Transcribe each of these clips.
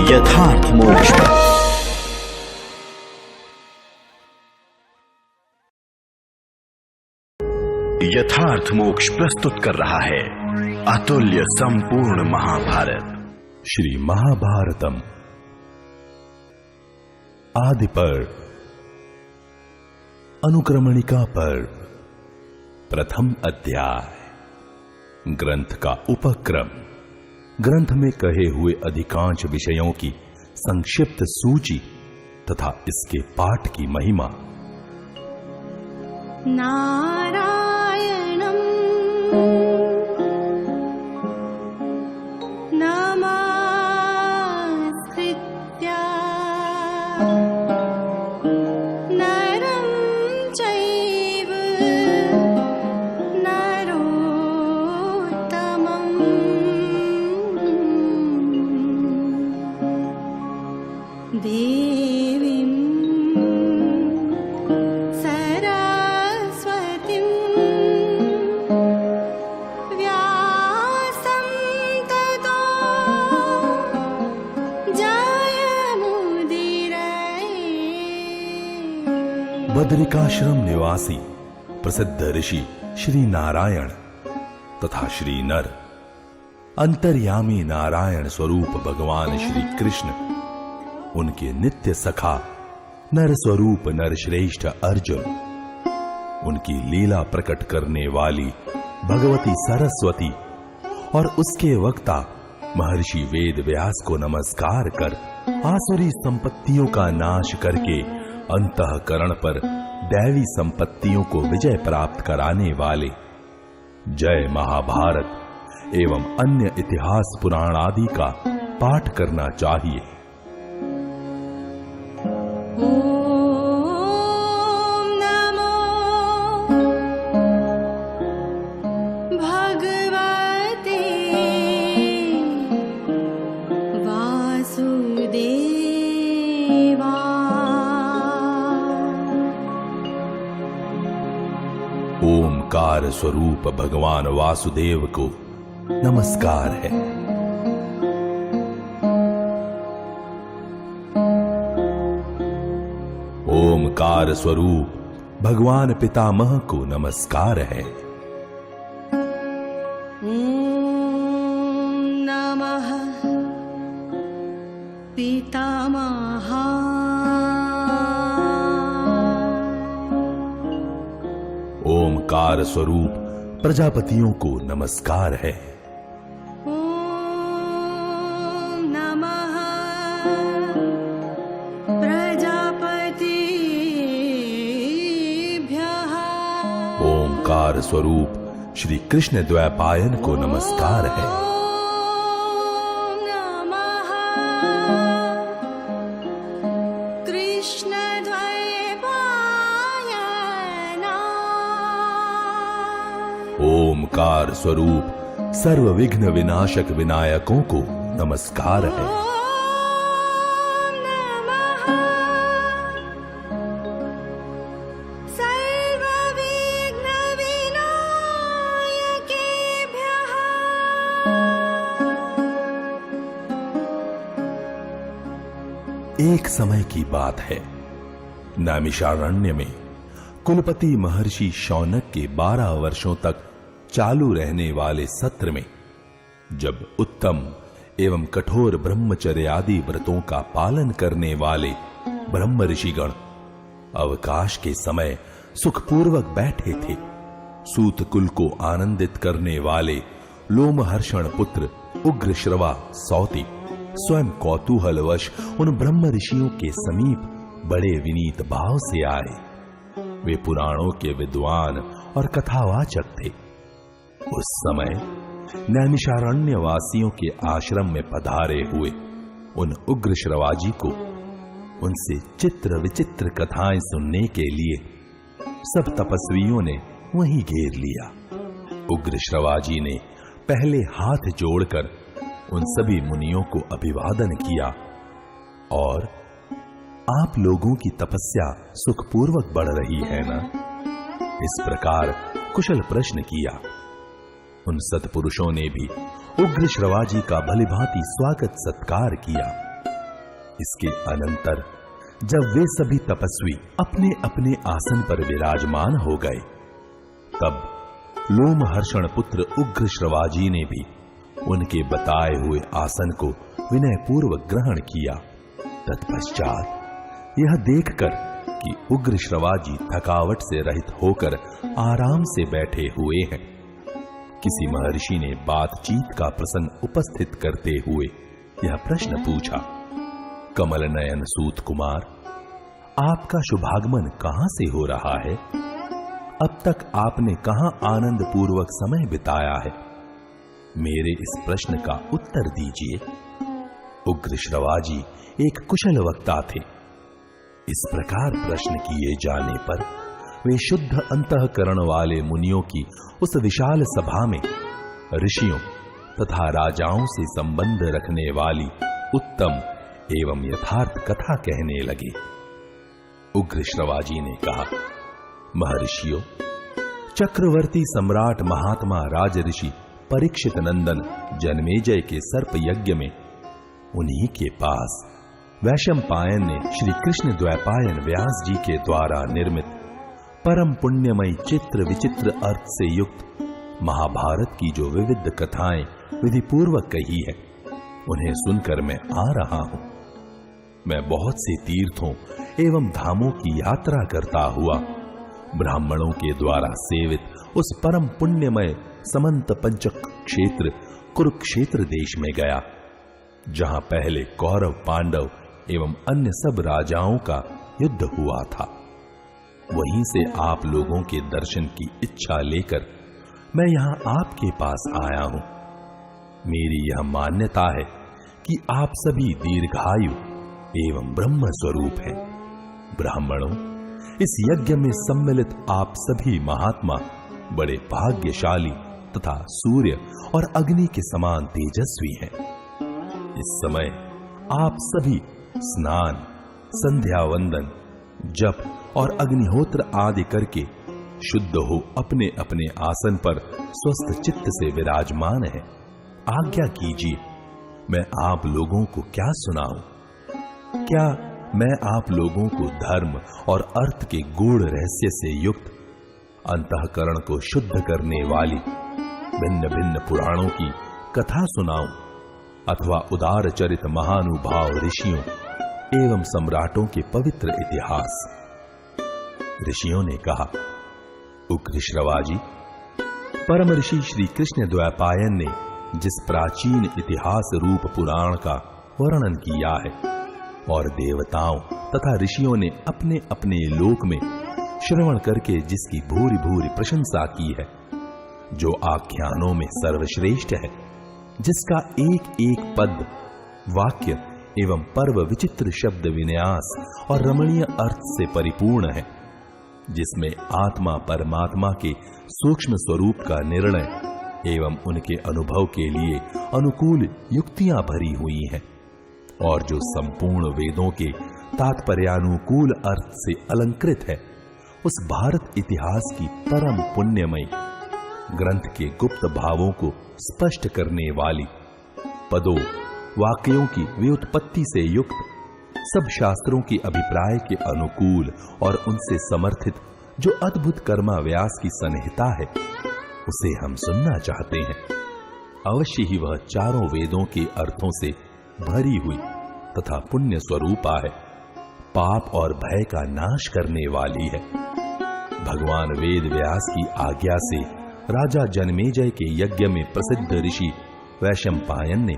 यथार्थ मोक्ष। यथार्थ मोक्ष प्रस्तुत कर रहा है अतुल्य संपूर्ण महाभारत। श्री महाभारतम आदि पर्व, अनुक्रमणिका पर्व, प्रथम अध्याय। ग्रंथ का उपक्रम, ग्रंथ में कहे हुए अधिकांश विषयों की संक्षिप्त सूची तथा इसके पाठ की महिमा। नारायणं नमस्कृत्य नरं चैव नरोत्तमम् देवीं सरस्वतीं व्यासं ततो जयमुदीरये। बदरिकाश्रम निवासी प्रसिद्ध ऋषि श्री नारायण तथा श्री नर, अंतर्यामी नारायण स्वरूप भगवान श्री कृष्ण, उनके नित्य सखा नर स्वरूप नरश्रेष्ठ अर्जुन, उनकी लीला प्रकट करने वाली भगवती सरस्वती और उसके वक्ता महर्षि वेद व्यास को नमस्कार कर आसुरी संपत्तियों का नाश करके अंतःकरण पर दैवी संपत्तियों को विजय प्राप्त कराने वाले जय महाभारत एवं अन्य इतिहास पुराण आदि का पाठ करना चाहिए। ओम नमो भगवते वासुदेवाय। ओमकार स्वरूप भगवान वासुदेव को नमस्कार है। ओमकार स्वरूप भगवान पितामह को नमस्कार है। ओम नमः पितामहाय। ओमकार स्वरूप प्रजापतियों को नमस्कार है। ओम नमः प्रजापतिभ्यः। ओमकार स्वरूप श्री कृष्ण द्वैपायन को नमस्कार है। ओम नमः कृष्णद्वैपायनाय। ओमकार स्वरूप सर्व विघ्न विनाशक विनायकों को नमस्कार है। ओम नमः सर्वविघ्नविनायकेभ्यः। एक समय की बात है, नैमिषारण्य में कुलपति महर्षि शौनक के 12 वर्षों तक चालू रहने वाले सत्र में, जब उत्तम एवं कठोर ब्रह्मचर्य आदि व्रतों का पालन करने वाले ब्रह्म ऋषिगण अवकाश के समय सुखपूर्वक बैठे थे, सूत कुल को आनंदित करने वाले लोमहर्षण पुत्र उग्रश्रवा सौती स्वयं कौतूहलवश उन ब्रह्म ऋषियों के समीप बड़े विनीत भाव से आए। वे पुराणों के विद्वान और कथावाचक थे। उस समय नैमिषारण्य वासियों के आश्रम में पधारे हुए उन उग्र श्रवाजी को उनसे चित्र विचित्र कथाएं सुनने के लिए सब तपस्वियों ने वहीं घेर लिया। उग्र श्रवाजी ने पहले हाथ जोड़कर उन सभी मुनियों को अभिवादन किया और आप लोगों की तपस्या सुखपूर्वक बढ़ रही है ना, इस प्रकार कुशल प्रश्न किया। उन सत्पुरुषों ने भी उग्र श्रवाजी का भलीभांति स्वागत सत्कार किया। इसके अनंतर जब वे सभी तपस्वी अपने अपने आसन पर विराजमान हो गए, तब लोमहर्षण पुत्र उग्र श्रवाजी ने भी उनके बताए हुए आसन को विनय पूर्वक ग्रहण किया। तत्पश्चात यह देखकर कि उग्र श्रवाजी थकावट से रहित होकर आराम से बैठे हुए हैं, किसी महर्षि ने बातचीत का प्रसंग उपस्थित करते हुए यह प्रश्न पूछा, कमल नयन सूत कुमार, आपका शुभागमन कहां से हो रहा है? अब तक आपने कहां आनंद पूर्वक समय बिताया है? मेरे इस प्रश्न का उत्तर दीजिए। उग्र श्रवाजी एक कुशल वक्ता थे। इस प्रकार प्रश्न किए जाने पर वे शुद्ध अंतःकरण वाले मुनियों की उस विशाल सभा में ऋषियों तथा राजाओं से संबंध रखने वाली उत्तम एवं यथार्थ कथा कहने लगे। उग्र श्रवाजी ने कहा, महर्षियों, चक्रवर्ती सम्राट महात्मा राजऋषि परीक्षित नंदन जन्मेजय के सर्प यज्ञ में उन्हीं के पास वैशंपायन ने श्री कृष्ण द्वैपायन व्यास जी के द्वारा निर्मित परम पुण्यमयी चित्र विचित्र अर्थ से युक्त महाभारत की जो विविध कथाएं विधि पूर्वक कही है, उन्हें सुनकर मैं आ रहा हूं। मैं बहुत से तीर्थों एवं धामों की यात्रा करता हुआ ब्राह्मणों के द्वारा सेवित उस परम पुण्यमय समंत पंचक क्षेत्र कुरुक्षेत्र देश में गया, जहां पहले कौरव पांडव एवं अन्य सब राजाओं का युद्ध हुआ था। वहीं से आप लोगों के दर्शन की इच्छा लेकर मैं यहां आपके पास आया हूं। मेरी यह मान्यता है कि आप सभी दीर्घायु एवं ब्रह्म स्वरूप हैं। ब्राह्मणों, इस यज्ञ में सम्मिलित आप सभी महात्मा बड़े भाग्यशाली तथा सूर्य और अग्नि के समान तेजस्वी हैं। इस समय आप सभी स्नान, संध्या वंदन, जप और अग्निहोत्र आदि करके शुद्ध हो अपने अपने आसन पर स्वस्थ चित्त से विराजमान है। आज्ञा कीजिए, मैं आप लोगों को क्या सुनाऊं? क्या मैं आप लोगों को धर्म और अर्थ के गूढ़ रहस्य से युक्त अंतःकरण को शुद्ध करने वाली भिन्न भिन्न पुराणों की कथा सुनाऊं, अथवा उदार चरित महानुभाव ऋषियों एवं सम्राटों के पवित्र इतिहास? ऋषियों ने कहा, उग्र श्रवाजी, परम ऋषि श्री कृष्ण द्वैपायन ने जिस प्राचीन इतिहास रूप पुराण का वर्णन किया है और देवताओं तथा ऋषियों ने अपने अपने लोक में श्रवण करके जिसकी भूरि भूरि प्रशंसा की है, जो आख्यानों में सर्वश्रेष्ठ है, जिसका एक एक पद, वाक्य एवं पर्व विचित्र शब्द विन्यास और रमणीय अर्थ से परिपूर्ण है, जिसमें आत्मा परमात्मा के सूक्ष्म स्वरूप का निर्णय एवं उनके अनुभव के लिए अनुकूल युक्तियां भरी हुई हैं, और जो संपूर्ण वेदों के तात्पर्यानुकूल अर्थ से अलंकृत है, उस भारत इतिहास की परम पुण्यमयी ग्रंथ के गुप्त भावों को स्पष्ट करने वाली पदों वाक्यों की व्युत्पत्ति से युक्त सब शास्त्रों की अभिप्राय के अनुकूल और उनसे समर्थित जो अद्भुत कर्मा व्यास की संहिता है, उसे हम सुनना चाहते हैं। अवश्य ही वह चारों वेदों के अर्थों से भरी हुई तथा पुण्य स्वरूपा है, पाप और भय का नाश करने वाली है। भगवान वेद व्यास की आज्ञा से राजा जन्मेजय के यज्ञ में प्रसिद्ध ऋषि वैशंपायन ने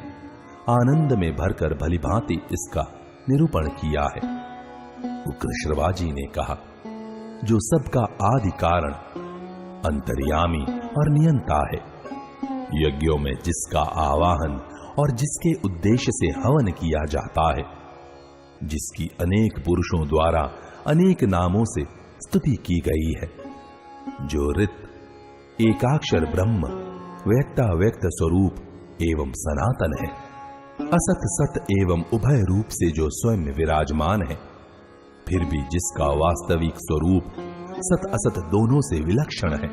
आनंद में भरकर भलीभांति इसका निरूपण किया है। उग्र श्रवाजी ने कहा, जो सबका आदि कारण, अंतर्यामी और नियंता है, यज्ञों में जिसका आवाहन और जिसके उद्देश्य से हवन किया जाता है, जिसकी अनेक पुरुषों द्वारा अनेक नामों से स्तुति की गई है, जो ऋत एकाक्षर ब्रह्म व्यक्ताव्यक्त स्वरूप एवं सनातन है, असत सत एवं उभय रूप से जो स्वयं विराजमान है, फिर भी जिसका वास्तविक स्वरूप सत असत दोनों से विलक्षण है,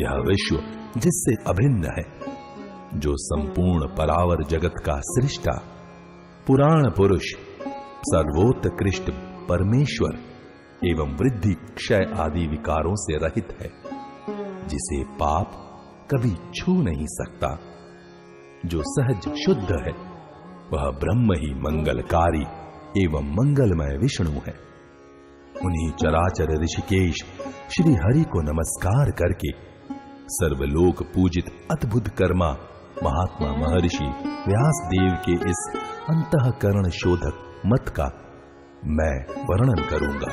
यह विश्व जिससे अभिन्न है, जो संपूर्ण परावर जगत का सृष्टा पुराण पुरुष सर्वोत्कृष्ट परमेश्वर एवं वृद्धि क्षय आदि विकारों से रहित है, जिसे पाप कभी छू नहीं सकता, जो सहज शुद्ध है, वह ब्रह्म ही मंगलकारी एवं मंगलमय विष्णु है। उन्हीं चराचर ऋषिकेश श्री हरि को नमस्कार करके सर्वलोक पूजित अद्भुत कर्मा महात्मा महर्षि व्यास देव के इस अंतःकरण शोधक मत का मैं वर्णन करूंगा।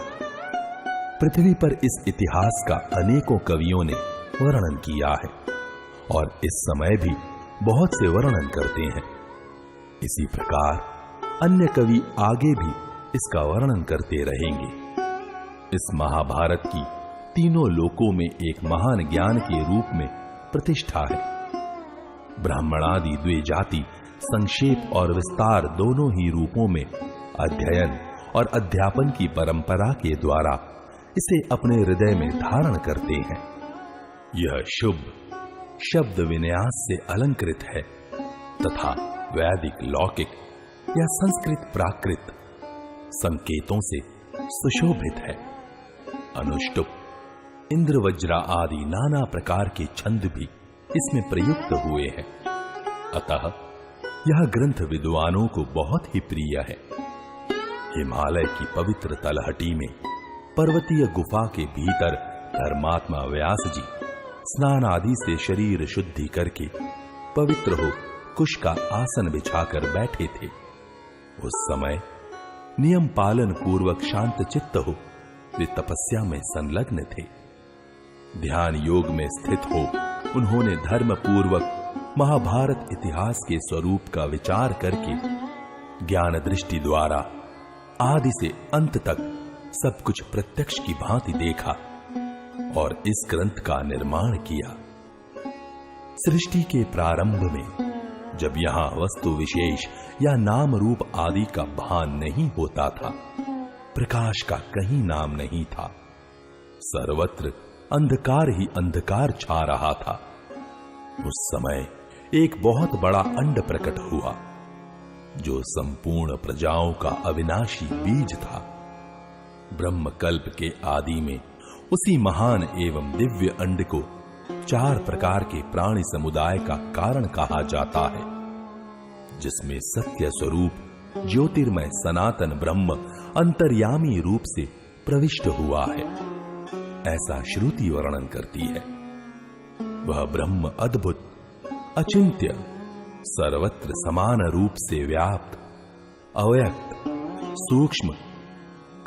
पृथ्वी पर इस इतिहास का अनेकों कवियों ने वर्णन किया है और इस समय भी बहुत से वर्णन करते हैं। इसी प्रकार अन्य कवि आगे भी इसका वर्णन करते रहेंगे। इस महाभारत की तीनों लोकों में एक महान ज्ञान के रूप में प्रतिष्ठा है। ब्राह्मणादि द्वे जाति संक्षेप और विस्तार दोनों ही रूपों में अध्ययन और अध्यापन की परंपरा के द्वारा इसे अपने हृदय में धारण करते हैं। यह शुभ शब्द विन्यास से अलंकृत है तथा वैदिक लौकिक या संस्कृत प्राकृत संकेतों से सुशोभित है। अनुष्टुप इंद्र वज्रा आदि नाना प्रकार के छंद भी इसमें प्रयुक्त हुए हैं। अतः यह ग्रंथ विद्वानों को बहुत ही प्रिय है। हिमालय की पवित्र तलहटी में पर्वतीय गुफा के भीतर धर्मात्मा व्यास जी स्नान आदि से शरीर शुद्धि करके पवित्र हो कुश का आसन बिछाकर बैठे थे। उस समय नियम पालन पूर्वक शांत चित्त हो वे तपस्या में संलग्न थे। ध्यान योग में स्थित हो उन्होंने धर्म पूर्वक महाभारत इतिहास के स्वरूप का विचार करके ज्ञान दृष्टि द्वारा आदि से अंत तक सब कुछ प्रत्यक्ष की भांति देखा और इस ग्रंथ का निर्माण किया। सृष्टि के प्रारंभ में जब यहां वस्तु विशेष या नाम रूप आदि का भान नहीं होता था, प्रकाश का कहीं नाम नहीं था, सर्वत्र अंधकार ही अंधकार छा रहा था। उस समय एक बहुत बड़ा अंड प्रकट हुआ जो संपूर्ण प्रजाओं का अविनाशी बीज था। ब्रह्मकल्प के आदि में उसी महान एवं दिव्य अंड को 4 प्रकार के प्राणी समुदाय का कारण कहा जाता है, जिसमें सत्य स्वरूप ज्योतिर्मय सनातन ब्रह्म अंतर्यामी रूप से प्रविष्ट हुआ है, ऐसा श्रुति वर्णन करती है। वह ब्रह्म अद्भुत अचिंत्य सर्वत्र समान रूप से व्याप्त अव्यक्त सूक्ष्म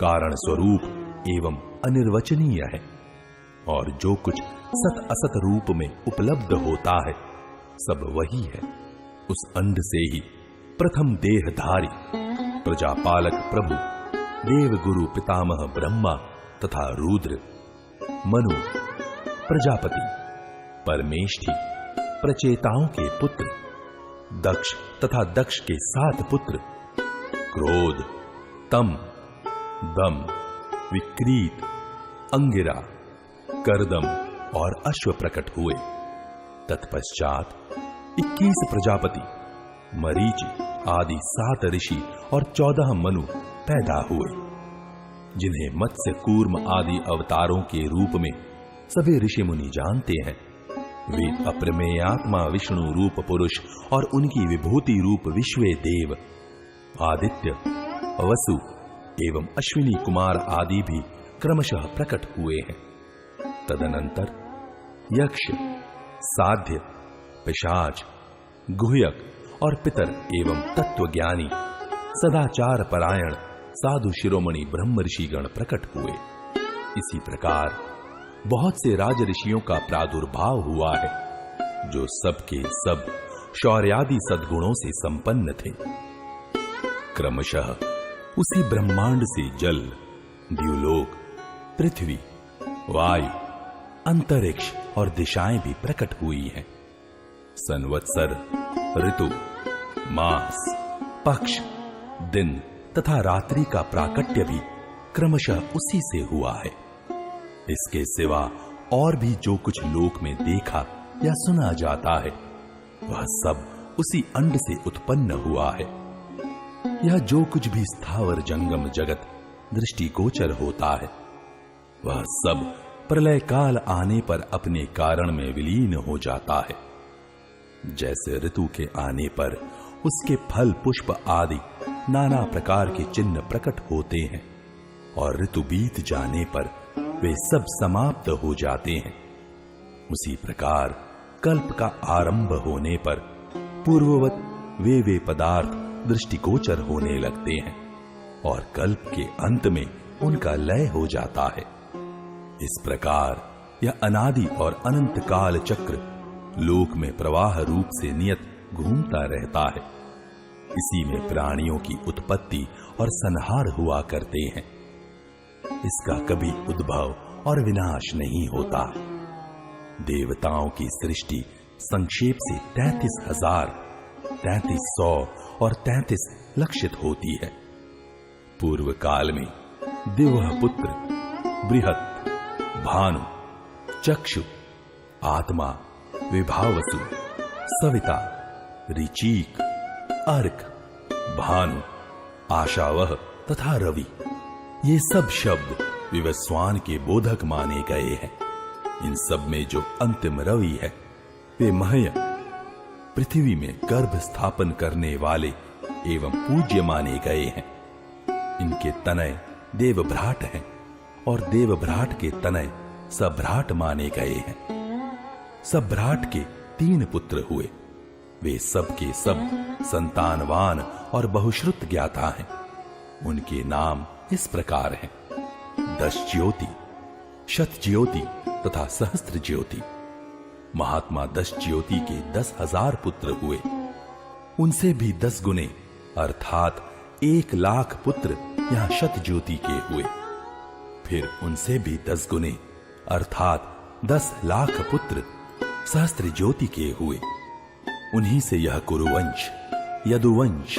कारण स्वरूप एवं अनिर्वचनीय है और जो कुछ सत असत रूप में उपलब्ध होता है सब वही है। उस अंड से ही प्रथम देहधारी प्रजापालक प्रभु देव गुरु पितामह ब्रह्मा तथा रुद्र मनु प्रजापति परमेष्ठी प्रचेताओं के पुत्र दक्ष तथा दक्ष के 7 पुत्र क्रोध तम दम विक्रीत अंगिरा करदम और अश्व प्रकट हुए। तत्पश्चात 21 प्रजापति मरीचि आदि 7 ऋषि और 14 मनु पैदा हुए, जिन्हें मत्स्य कूर्म आदि अवतारों के रूप में सभी ऋषि मुनि जानते हैं। वे अप्रमेय आत्मा विष्णु रूप पुरुष और उनकी विभूति रूप विश्वे देव आदित्य वसु एवं अश्विनी कुमार आदि भी क्रमशः प्रकट हुए हैं। तदनंतर यक्ष साध्य पिशाच गुह्यक और पितर एवं तत्वज्ञानी सदाचार परायण साधु शिरोमणि ब्रह्म ऋषिगण प्रकट हुए। इसी प्रकार बहुत से राज ऋषियों का प्रादुर्भाव हुआ है, जो सबके सब शौर्यादि सद्गुणों से संपन्न थे। क्रमशः उसी ब्रह्मांड से जल, द्युलोक, पृथ्वी, वायु, अंतरिक्ष और दिशाएं भी प्रकट हुई हैं। संवत्सर, ऋतु, मास, पक्ष, दिन तथा रात्रि का प्राकट्य भी क्रमशः उसी से हुआ है। इसके सिवा और भी जो कुछ लोक में देखा या सुना जाता है, वह सब उसी अंड से उत्पन्न हुआ है। यह जो कुछ भी स्थावर जंगम जगत दृष्टिगोचर होता है, वह सब प्रलय काल आने पर अपने कारण में विलीन हो जाता है। जैसे ऋतु के आने पर उसके फल, पुष्प आदि नाना प्रकार के चिन्ह प्रकट होते हैं और ऋतु बीत जाने पर वे सब समाप्त हो जाते हैं, उसी प्रकार कल्प का आरंभ होने पर पूर्ववत वे पदार्थ दृष्टिगोचर होने लगते हैं और कल्प के अंत में उनका लय हो जाता है। इस प्रकार यह अनादि और अनंत काल चक्र लोक में प्रवाह रूप से नियत घूमता रहता है। इसी में प्राणियों की उत्पत्ति और संहार हुआ करते हैं। इसका कभी उद्भव और विनाश नहीं होता। देवताओं की सृष्टि संक्षेप से 33,000, 3300 और 33 लक्षित होती है। पूर्व काल में दिव्य पुत्र, बृहत, भानु, चक्षु, आत्मा, विभावसु, सविता, ऋचीक, अर्क, भानु, आशावह तथा रवि, ये सब शब्द विवस्वान के बोधक माने गए हैं। इन सब में जो अंतिम रवि है, वे महय, पृथ्वी में गर्भ स्थापन करने वाले एवं पूज्य माने गए हैं। इनके तनय देवभ्राट हैं और देवभ्राट के तनय सभ्राट माने गए हैं। सभ्राट के 3 पुत्र हुए। वे सब के सब संतानवान और बहुश्रुत ज्ञाता हैं। उनके नाम इस प्रकार हैं: दशज्योति, शतज्योति तथा सहस्त्र ज्योति। महात्मा दशज्योति के 10,000 पुत्र हुए। उनसे भी 10 गुने अर्थात 1,00,000 पुत्र यहां शतज्योति के हुए। फिर उनसे भी 10 गुने अर्थात 10,00,000 पुत्र सहस्त्र ज्योति के हुए। उन्हीं से यह कुरुवंश, यदुवंश,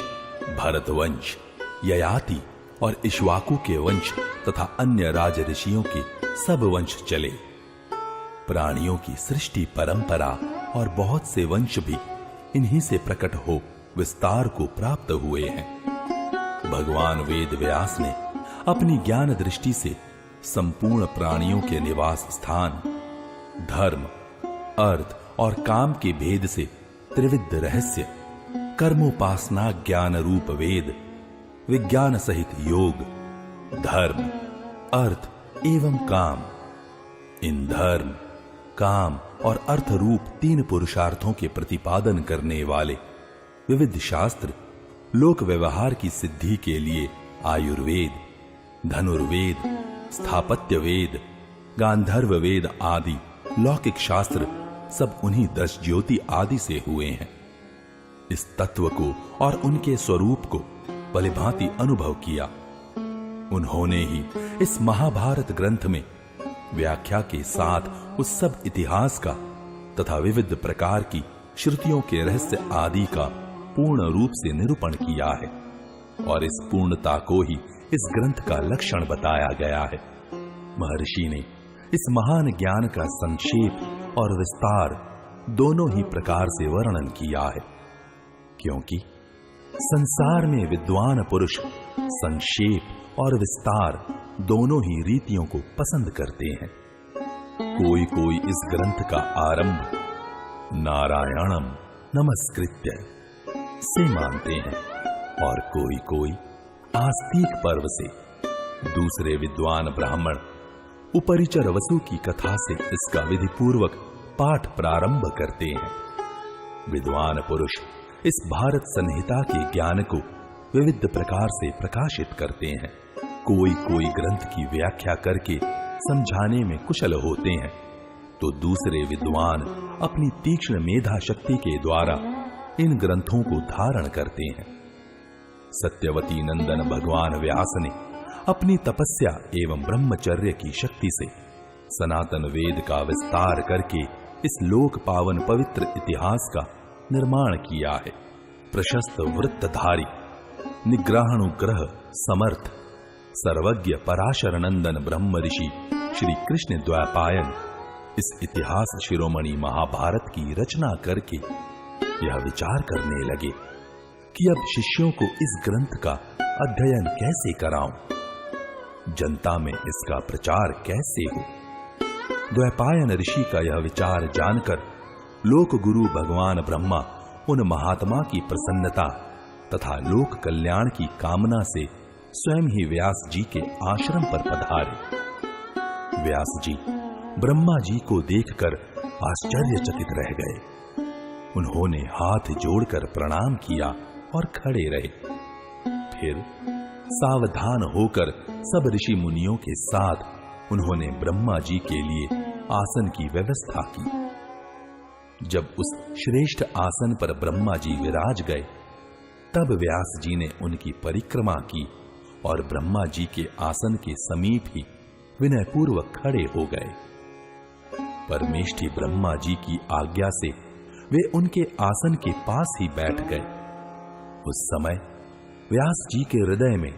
भरतवंश, ययाति और इक्ष्वाकु के वंश तथा अन्य राज ऋषियों के सब वंश चले। प्राणियों की सृष्टि परंपरा और बहुत से वंश भी इन्हीं से प्रकट हो विस्तार को प्राप्त हुए हैं। भगवान वेद व्यास ने अपनी ज्ञान दृष्टि से संपूर्ण प्राणियों के निवास स्थान, धर्म, अर्थ और काम के भेद से त्रिविध रहस्य, कर्मोपासना ज्ञान रूप वेद, विज्ञान सहित योग, धर्म, अर्थ एवं काम, इन धर्म, काम और अर्थ रूप 3 पुरुषार्थों के प्रतिपादन करने वाले विविध शास्त्र, लोक व्यवहार की सिद्धि के लिए आयुर्वेद, धनुर्वेद, स्थापत्य वेद, गांधर्व वेद आदि लौकिक शास्त्र सब उन्हीं 10 ज्योति आदि से हुए हैं। इस तत्व को और उनके स्वरूप को भलीभांति अनुभव किया। उन्होंने ही इस महाभारत ग्रंथ में व्याख्या के साथ उस सब इतिहास का तथा विविध प्रकार की श्रुतियों के रहस्य आदि का पूर्ण रूप से निरूपण किया है और इस पूर्णता को ही इस ग्रंथ का लक्षण बताया गया है। महर्षि ने इस महान ज्ञान का संक्षेप और विस्तार दोनों ही प्रकार से वर्णन किया है, क्योंकि संसार में विद्वान पुरुष संक्षेप और विस्तार दोनों ही रीतियों को पसंद करते हैं। कोई कोई इस ग्रंथ का आरंभ नारायणम नमस्कृत्य से मानते हैं और कोई कोई आस्तिक पर्व से, दूसरे विद्वान ब्राह्मण उपरिचर वसु की कथा से इसका विधिपूर्वक पाठ प्रारंभ करते हैं। विद्वान पुरुष इस भारत संहिता के ज्ञान को विविध प्रकार से प्रकाशित करते हैं। कोई कोई ग्रंथ की व्याख्या करके समझाने में कुशल होते हैं, तो दूसरे विद्वान अपनी तीक्ष्ण मेधा शक्ति के द्वारा इन ग्रंथों को धारण करते हैं। सत्यवती नंदन भगवान व्यास ने अपनी तपस्या एवं ब्रह्मचर्य की शक्ति से सनातन वेद का विस्तार करके इस लोक पावन पवित्र इतिहास का निर्माण किया है। प्रशस्त वृत्तधारी, निग्रहानुग्रह समर्थ, सर्वज्ञ पराशर नंदन ब्रह्म ऋषि श्री कृष्ण द्वैपायन इस इतिहास शिरोमणि महाभारत की रचना करके यह विचार करने लगे कि अब शिष्यों को इस ग्रंथ का अध्ययन कैसे कराऊं, जनता में इसका प्रचार कैसे हो। द्वैपायन ऋषि का यह विचार जानकर लोक गुरु भगवान ब्रह्मा उन महात्मा की प्रसन्नता तथा लोक कल्याण की कामना से स्वयं ही व्यास जी के आश्रम पर पधारे। व्यास जी ब्रह्मा जी को देखकर आश्चर्यचकित रह गए। उन्होंने हाथ जोड़कर प्रणाम किया और खड़े रहे। फिर सावधान होकर सब ऋषि मुनियों के साथ उन्होंने ब्रह्मा जी के लिए आसन की व्यवस्था की। जब उस श्रेष्ठ आसन पर ब्रह्मा जी विराज गए, तब व्यास जी ने उनकी परिक्रमा की और ब्रह्मा जी के आसन के समीप ही विनयपूर्वक खड़े हो गए। परमेष्ठी ब्रह्मा जी की आज्ञा से वे उनके आसन के पास ही बैठ गए। उस समय व्यास जी के हृदय में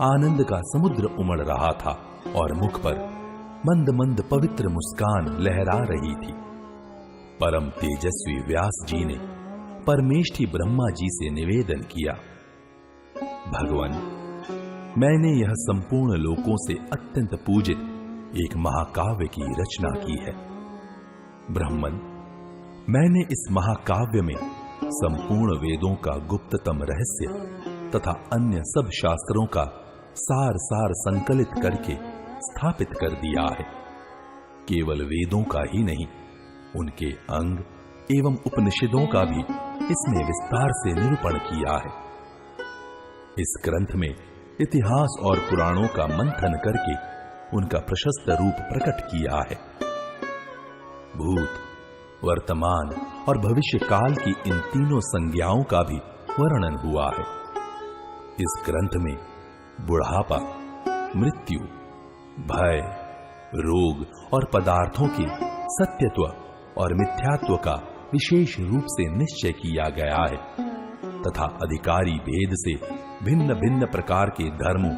आनंद का समुद्र उमड़ रहा था और मुख पर मंद मंद पवित्र मुस्कान लहरा रही थी। परम तेजस्वी व्यास जी ने परमेष्ठी ब्रह्मा जी से निवेदन किया, भगवान, मैंने यह संपूर्ण लोकों से अत्यंत पूजित एक महाकाव्य की रचना की है। ब्रह्मन, मैंने इस महाकाव्य में संपूर्ण वेदों का गुप्ततम रहस्य तथा अन्य सब शास्त्रों का सार संकलित करके स्थापित कर दिया है। केवल वेदों का ही नहीं, उनके अंग एवं उपनिषदों का भी इसमें विस्तार से निरूपण किया है। इस ग्रंथ में इतिहास और पुराणों का मंथन करके उनका प्रशस्त रूप प्रकट किया है। भूत, वर्तमान और भविष्य काल की इन तीनों संज्ञाओं का भी वर्णन हुआ है। इस ग्रंथ में बुढ़ापा, मृत्यु, भय, रोग और पदार्थों के सत्यत्व और मिथ्यात्व का विशेष रूप से निश्चय किया गया है तथा अधिकारी भेद से भिन्न भिन्न प्रकार के धर्मों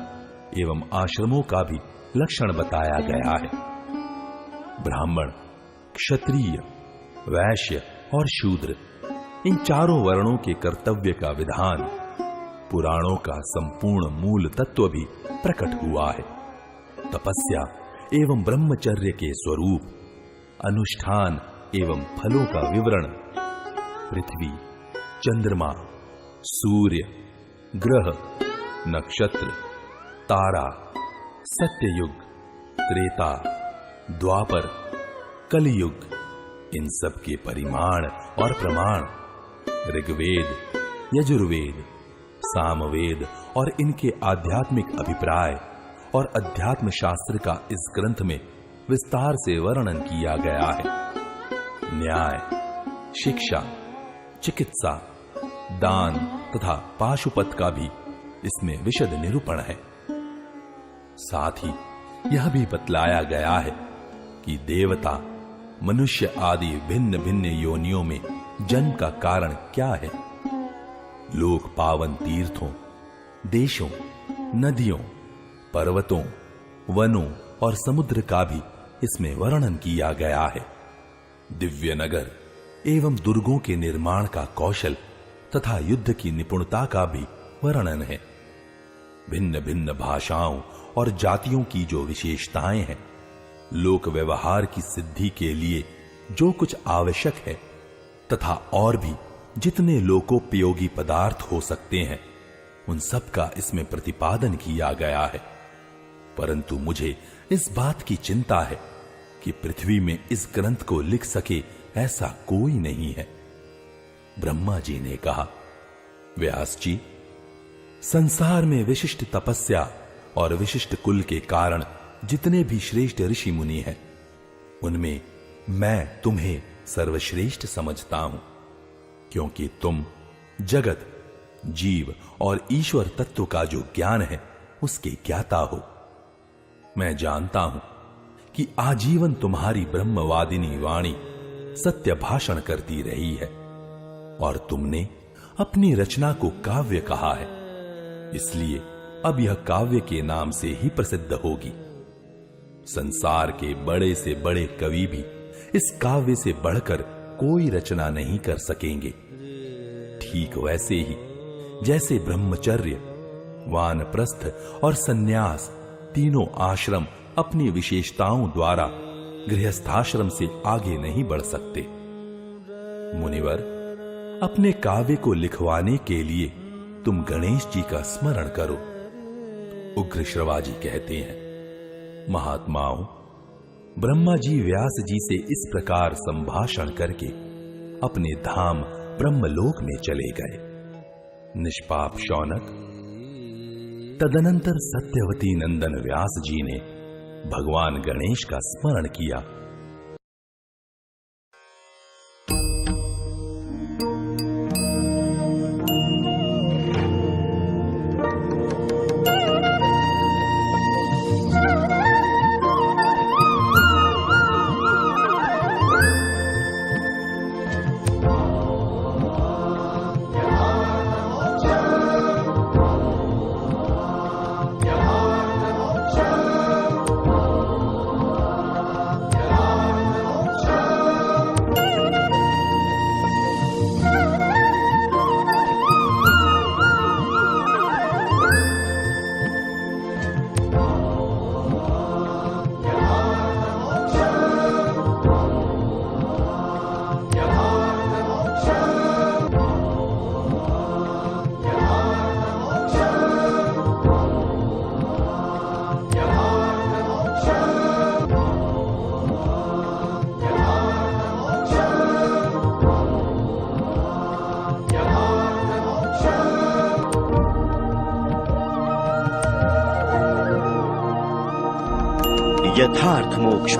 एवं आश्रमों का भी लक्षण बताया गया है। ब्राह्मण, क्षत्रिय, वैश्य और शूद्र, इन चारों वर्णों के कर्तव्य का विधान, पुराणों का संपूर्ण मूल तत्व भी प्रकट हुआ है। तपस्या एवं ब्रह्मचर्य के स्वरूप, अनुष्ठान एवं फलों का विवरण, पृथ्वी, चंद्रमा, सूर्य, ग्रह, नक्षत्र, तारा, सत्ययुग, त्रेता, द्वापर, कलियुग, इन सब के परिमाण और प्रमाण, ऋग्वेद, यजुर्वेद, सामवेद और इनके आध्यात्मिक अभिप्राय और अध्यात्म शास्त्र का इस ग्रंथ में विस्तार से वर्णन किया गया है। न्याय, शिक्षा, चिकित्सा, दान तथा पाशुपत का भी इसमें विशद निरूपण है। साथ ही यह भी बतलाया गया है कि देवता, मनुष्य आदि भिन्न भिन्न योनियों में जन्म का कारण क्या है। लोक पावन तीर्थों, देशों, नदियों, पर्वतों, वनों और समुद्र का भी इसमें वर्णन किया गया है। दिव्य नगर एवं दुर्गों के निर्माण का कौशल तथा युद्ध की निपुणता का भी वर्णन है। भिन्न भिन्न भाषाओं और जातियों की जो विशेषताएं हैं, लोक व्यवहार की सिद्धि के लिए जो कुछ आवश्यक है तथा और भी जितने लोकोपयोगी पदार्थ हो सकते हैं, उन सब का इसमें प्रतिपादन किया गया है। परंतु मुझे इस बात की चिंता है कि पृथ्वी में इस ग्रंथ को लिख सके ऐसा कोई नहीं है। ब्रह्मा जी ने कहा, व्यास जी, संसार में विशिष्ट तपस्या और विशिष्ट कुल के कारण जितने भी श्रेष्ठ ऋषि मुनि हैं, उनमें मैं तुम्हें सर्वश्रेष्ठ समझता हूं, क्योंकि तुम जगत, जीव और ईश्वर तत्व का जो ज्ञान है उसके ज्ञाता हो। मैं जानता हूं कि आजीवन तुम्हारी ब्रह्मवादिनी वाणी सत्य भाषण करती रही है और तुमने अपनी रचना को काव्य कहा है, इसलिए अब यह काव्य के नाम से ही प्रसिद्ध होगी। संसार के बड़े से बड़े कवि भी इस काव्य से बढ़कर कोई रचना नहीं कर सकेंगे। ठीक वैसे ही जैसे ब्रह्मचर्य, वानप्रस्थ और सन्यास तीनों आश्रम अपनी विशेषताओं द्वारा गृहस्थाश्रम से आगे नहीं बढ़ सकते। मुनिवर, अपने काव्य को लिखवाने के लिए तुम गणेश जी का स्मरण करो। उग्र श्रवाजी कहते हैं, महात्माओं, ब्रह्मा जी व्यास जी से इस प्रकार संभाषण करके अपने धाम ब्रह्मलोक में चले गए। निष्पाप शौनक, तदनंतर सत्यवती नंदन व्यास जी ने भगवान गणेश का स्मरण किया। यथार्थ मोक्ष